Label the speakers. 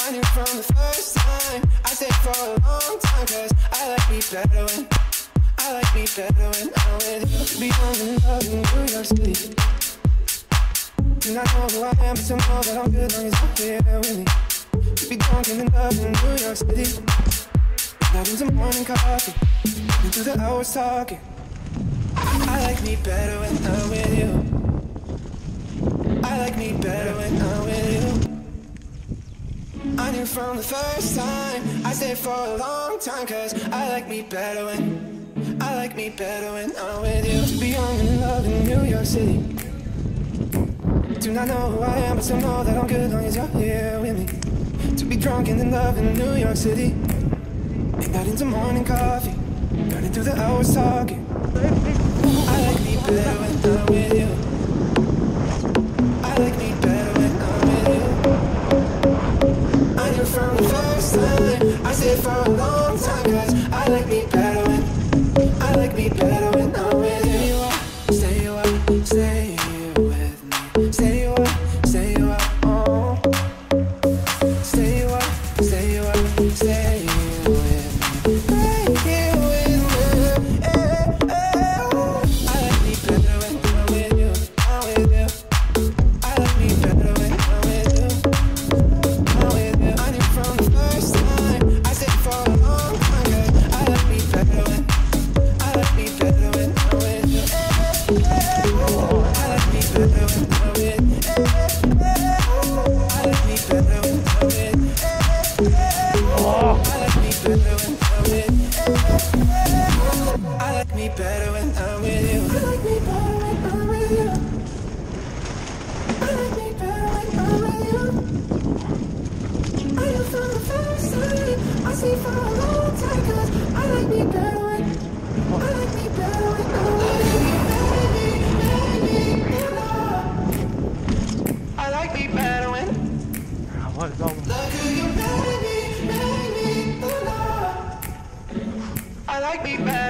Speaker 1: I knew from the first time. I stayed for a long time, cause I like me better when I'm with you. Be young and love in New York City. Do not know who I am, but still know that I'm good long as you're here with me. To be drunk and in love in New York City. Not into morning coffee, into the hours talking. I like me better when I'm with you. I like me better when I'm with you. I knew from the first time. I stayed for a long time, cause I like me better when I'm with you. To be young and in love in New York City. Do not know who I am, but still know that I'm good long as you're here with me. To be drunk and in love in New York City. And not into morning coffee, burning through the hours talking. I like me better when I'm with you. I like me better when I'm with you. I knew from the first time. I stayed for a long time, cause I like me better when I'm with you. Stay up, stay here with me. Stay up, oh. Stay up, stay here with me. Stay here with me. I like me better when I'm with you. I like me better when I'm with you. I knew from the first time. I stayed for a long time, cause I like me better when I'm with you. I like me better when I'm with you. I like me better when I'm with you. I like me better when I'm with you. I like me better when I'm with you. I like me better when I'm with you. I like me better when I'm with you. I knew from the first time. I stayed for a long time, cause I like me better when I'm with you. I like me better when look who you made me, I like me better.